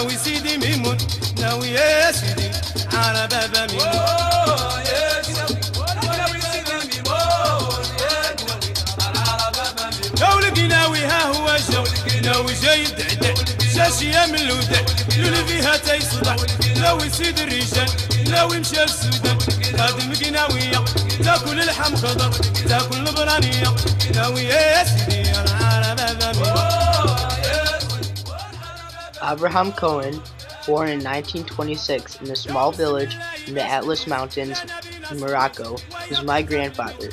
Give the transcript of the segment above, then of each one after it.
ناوي سيدي ميمون ناوي يا سيدي على بابا ميمون يا ناوي سيدي ميمون يا على بابا ميمون ناوي ناوي ها هو جو ناوي جاي دعدع شاشية من الودع لولي فيها تيصدع ناوي سيد الرجال ناوي مشى السودان خادم قناوية تاكل اللحم خضر تاكل البرانية ناوي يا سيدي على بابا ميمون. Avraham Cohen, born in 1926 in a small village in the Atlas Mountains in Morocco, was my grandfather.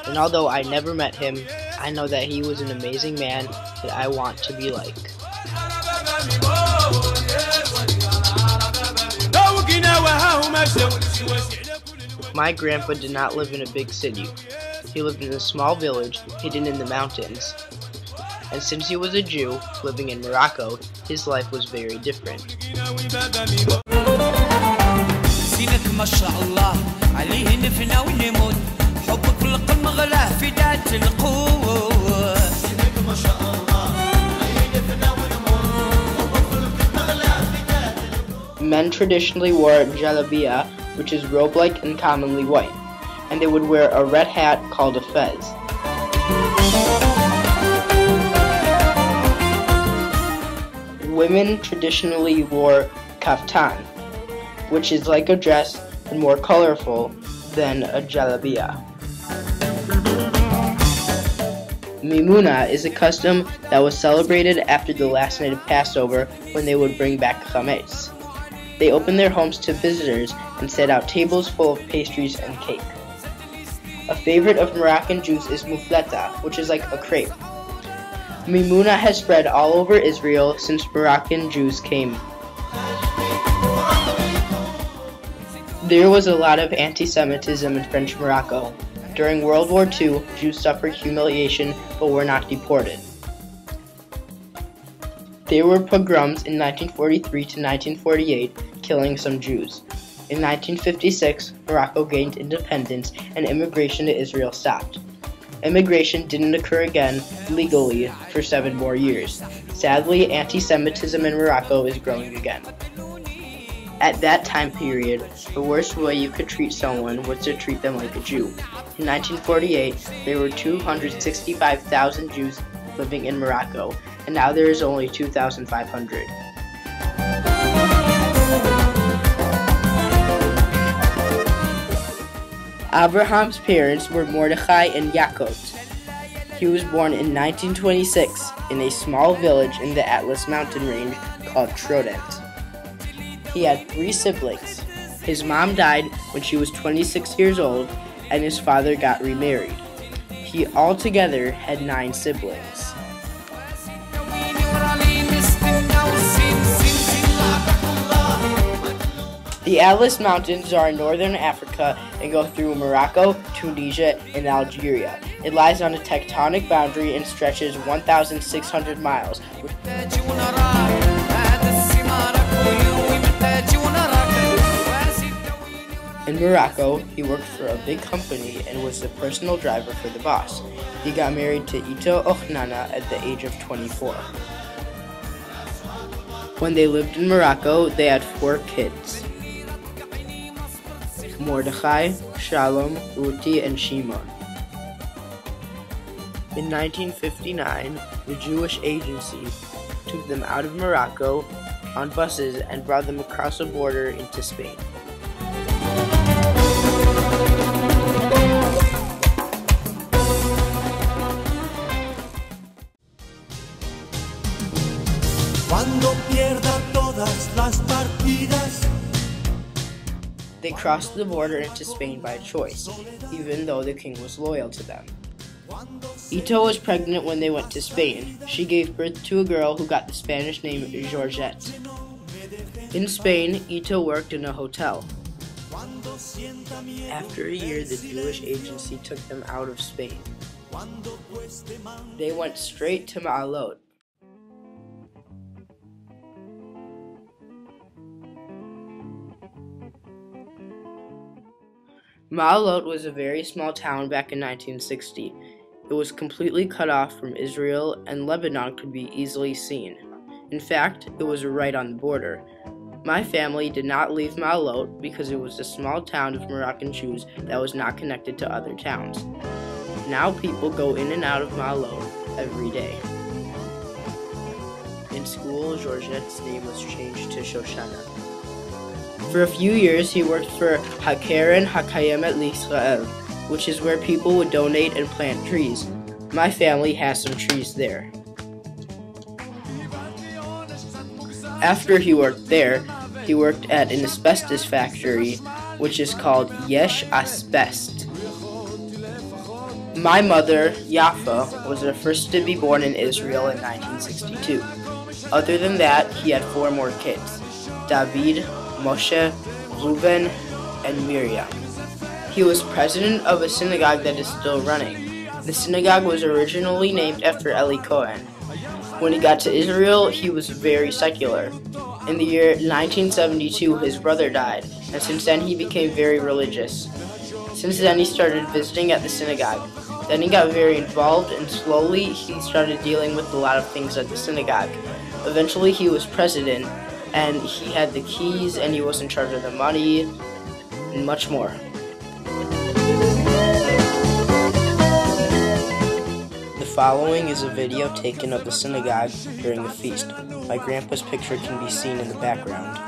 And although I never met him, I know that he was an amazing man that I want to be like. My grandpa did not live in a big city. He lived in a small village hidden in the mountains. And since he was a Jew living in Morocco, his life was very different. Men traditionally wore jalabia, which is robe-like and commonly white, and they would wear a red hat called a fez. Women traditionally wore kaftan, which is like a dress and more colorful than a jalabia. Mimuna is a custom that was celebrated after the last night of Passover when they would bring back chametz. They opened their homes to visitors and set out tables full of pastries and cake. A favorite of Moroccan Jews is mufleta, which is like a crepe. Mimuna has spread all over Israel since Moroccan Jews came. There was a lot of anti-Semitism in French Morocco. During World War II, Jews suffered humiliation but were not deported. There were pogroms in 1943 to 1948, killing some Jews. In 1956, Morocco gained independence and immigration to Israel stopped. Immigration didn't occur again legally for 7 more years. Sadly, anti-Semitism in Morocco is growing again. At that time period, the worst way you could treat someone was to treat them like a Jew. In 1948, there were 265,000 Jews living in Morocco, and now there is only 2,500. Avraham's parents were Mordechai and Yaakov. He was born in 1926 in a small village in the Atlas mountain range called Trodent. He had 3 siblings. His mom died when she was 26 years old, and his father got remarried. He altogether had 9 siblings. The Atlas Mountains are in northern Africa and go through Morocco, Tunisia, and Algeria. It lies on a tectonic boundary and stretches 1,600 miles. In Morocco, he worked for a big company and was the personal driver for the boss. He got married to Ito Ochnana at the age of 24. When they lived in Morocco, they had 4 kids: Mordechai, Shalom, Uti, and Shimon. In 1959, the Jewish Agency took them out of Morocco on buses and brought them across the border into Spain. They crossed the border into Spain by choice, even though the king was loyal to them. Ito was pregnant when they went to Spain. She gave birth to a girl who got the Spanish name Georgette. In Spain, Ito worked in a hotel. After a year, the Jewish Agency took them out of Spain. They went straight to Ma'alot. Ma'alot was a very small town back in 1960. It was completely cut off from Israel, and Lebanon could be easily seen. In fact, it was right on the border. My family did not leave Ma'alot because it was a small town of Moroccan Jews that was not connected to other towns. Now people go in and out of Ma'alot every day. In school, Georgette's name was changed to Shoshana. For a few years, he worked for HaKeren HaKayemet L'Israel, which is where people would donate and plant trees. My family has some trees there. After he worked there, he worked at an asbestos factory, which is called Yesh Asbest. My mother, Yafa, was the first to be born in Israel in 1962. Other than that, he had 4 more kids: David, Moshe, Reuven, and Miriam. He was president of a synagogue that is still running. The synagogue was originally named after Eli Cohen. When he got to Israel, he was very secular. In the year 1972, his brother died, and since then he became very religious. Since then, he started visiting at the synagogue. Then he got very involved, and slowly he started dealing with a lot of things at the synagogue. Eventually, he was president, and he had the keys, and he was in charge of the money, and much more. The following is a video taken of the synagogue during the feast. My grandpa's picture can be seen in the background.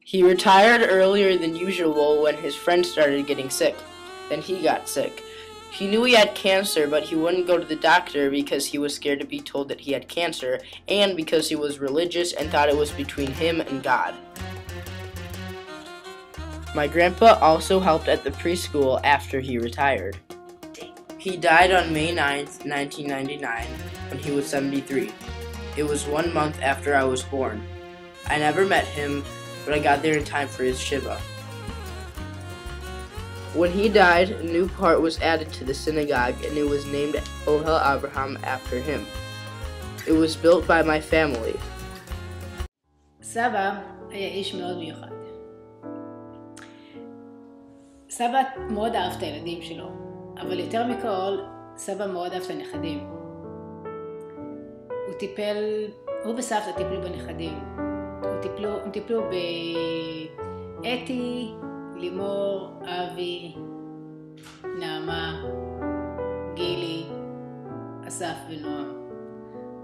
He retired earlier than usual when his friend started getting sick. Then he got sick. He knew he had cancer, but he wouldn't go to the doctor because he was scared to be told that he had cancer, and because he was religious and thought it was between him and God. My grandpa also helped at the preschool after he retired. He died on May 9th, 1999, when he was 73. It was 1 month after I was born. I never met him, but I got there in time for his Shiva. When he died, a new part was added to the synagogue, and it was named Ohel Avraham after him. It was built by my family. סבא היה איש מאוד מיוחד. סבא מאוד אהב את הילדים שלו, אבל יותר מכל, סבא מאוד אהב את הנכדים. הוא וסבתא טיפלו בנכדים. הם טיפלו באתי, לימור, אבי, נעמה, גילי, אסף ונועם.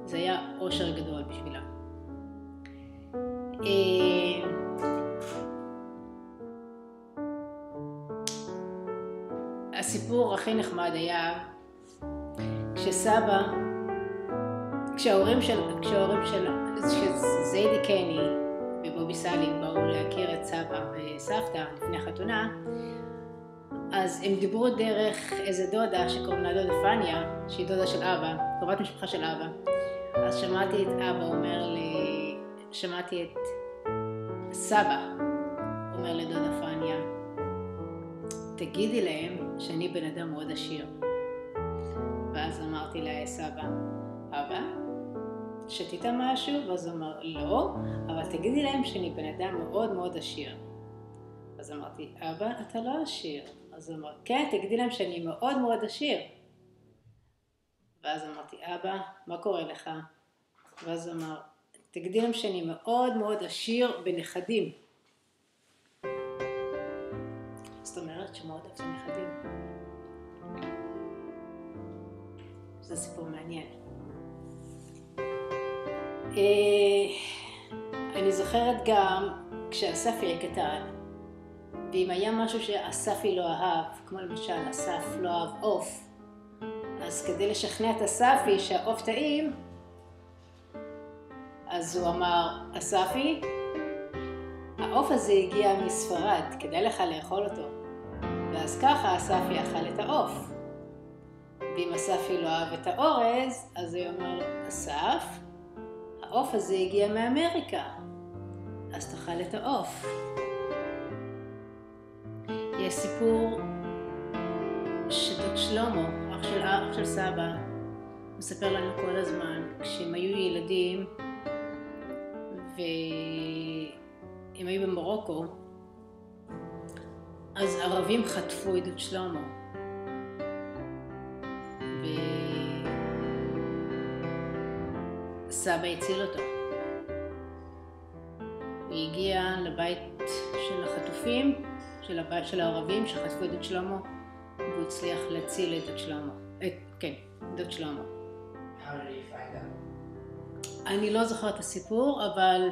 זה היה אושר גדול בשבילם. הסיפור הכי נחמד היה כשההורים של זיידי קני ובובי סלים באו להכיר את סבא וסבתא לפני חתונה, אז הם דיברו דרך איזה דודה שקוראים לה דודה פניה, שהיא דודה של אבא, קרובת משפחה של אבא. אז שמעתי את סבא אומר לדודה פניה, תגידי להם שאני בן אדם מאוד עשיר. ואז אמרתי לה, סבא, אבא, שתית משהו? ואז הוא אמר, לא, אבל תגידי להם שאני בן אדם מאוד מאוד עשיר. אז אמרתי, אבא, אתה לא עשיר. אז הוא אמר, כן, תגידי להם שאני מאוד מאוד עשיר. ואז אמרתי, אבא, מה קורה לך? ואז הוא אמר, תגידי להם שאני מאוד מאוד עשיר בנכדים. זאת אומרת שמאוד אהבת נכדים. זה סיפור מעניין. אני זוכרת גם כשאספי היה קטן, ואם היה משהו שאספי לא אהב, כמו למשל אסף לא אהב עוף, אז כדי לשכנע את אספי שהעוף טעים, אז הוא אמר, אספי, העוף הזה הגיע מספרד, כדאי לך לאכול אותו. ואז ככה אספי אכל את העוף. ואם אספי לא אהב את האורז, אז הוא אומר לו, אסף, העוף הזה הגיע מאמריקה. אז תאכל את העוף. יש סיפור שדוד שלמה, אח של סבא, מספר לנו כל הזמן, כשהם היו ילדים והם היו במרוקו, אז ערבים חטפו את דוד שלמה. וסבא הציל אותו. הוא הגיע לבית של החטופים, של הערבים שחטפו את דוד שלמה, והוא הצליח להציל את דוד שלמה. דוד שלמה. How did he find out? אני לא זוכרת את הסיפור, אבל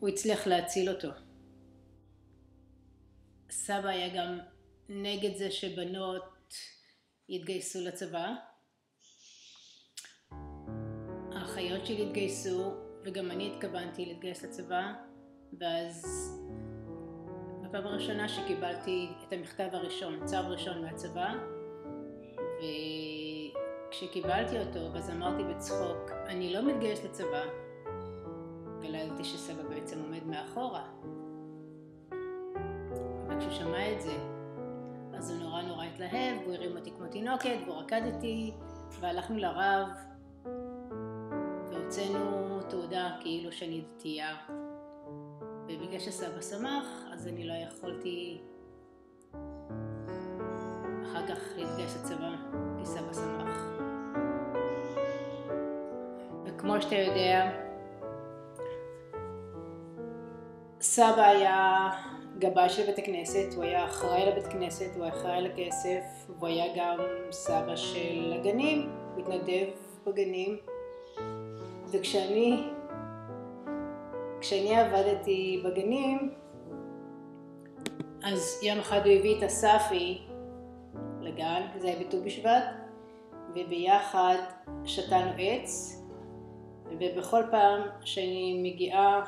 הוא הצליח להציל אותו. סבא היה גם נגד זה שבנות יתגייסו לצבא. האחיות שלי התגייסו, וגם אני התכוונתי להתגייס לצבא, ואז בפעם הראשונה שקיבלתי את המכתב הראשון, צו ראשון מהצבא, וכשקיבלתי אותו, אז אמרתי בצחוק, אני לא מתגייס לצבא, ולא ידעתי שסבא בעצם עומד מאחורה. וכשהוא שמע את זה, אז הוא נורא התלהב, והוא הרים אותי כמו תינוקת, והוא רקד איתי, והלכנו לרב, והוצאנו תעודה כאילו שאני דתייה. ובגלל שסבא שמח, אז אני לא יכולתי אחר כך להתגייס לצבא, כי סבא שמח. וכמו שאתה יודע, סבא היה גבאי של בית הכנסת, הוא היה אחראי לבית הכנסת, הוא היה אחראי לכסף, הוא היה גם סבא של הגנים, הוא התנדב בגנים. וכשאני עבדתי בגנים, אז יום אחד הוא הביא את הספי לגן, זה היה בט"ו בשבט, וביחד שתנו עץ, ובכל פעם שאני מגיעה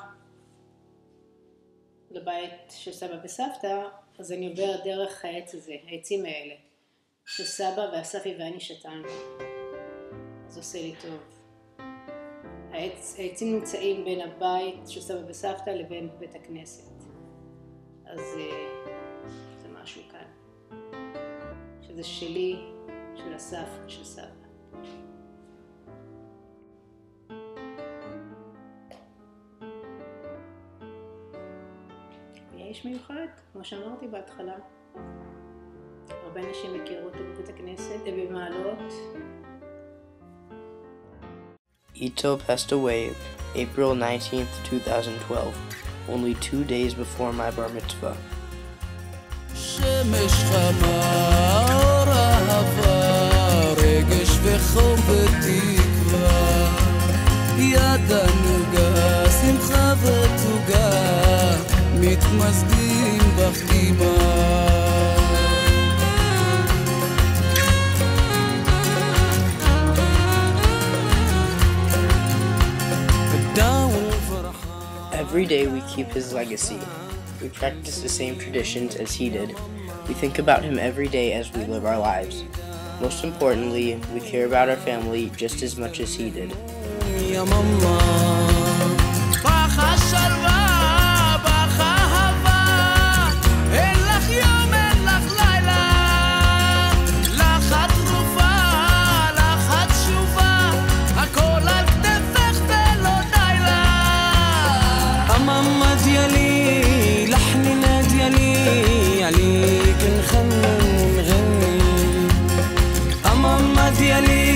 לבית של סבא וסבתא, אז אני עוברת דרך העץ הזה, העצים האלה, שסבא והספי ואני שתנו. אז עושה לי טוב. העצים נמצאים בין הבית של סבא וסבתא לבין בית הכנסת. אז זה משהו כאן. שזה שלי, של הסף ושל סבא. היה איש מיוחד, כמו שאמרתי בהתחלה. הרבה אנשים הכירו אותו בבית הכנסת ובמעלות. Ito passed away April 19th, 2012, only 2 days before my bar mitzvah. שמש חמה, אור אהבה, רגש וחום ותקווה, יד הנוגה, שמחה ותוגה, מתמזגים בך דמעה. Every day we keep his legacy. We practice the same traditions as he did. We think about him every day as we live our lives. Most importantly, we care about our family just as much as he did. عليك نخمم نغني أماما ديالي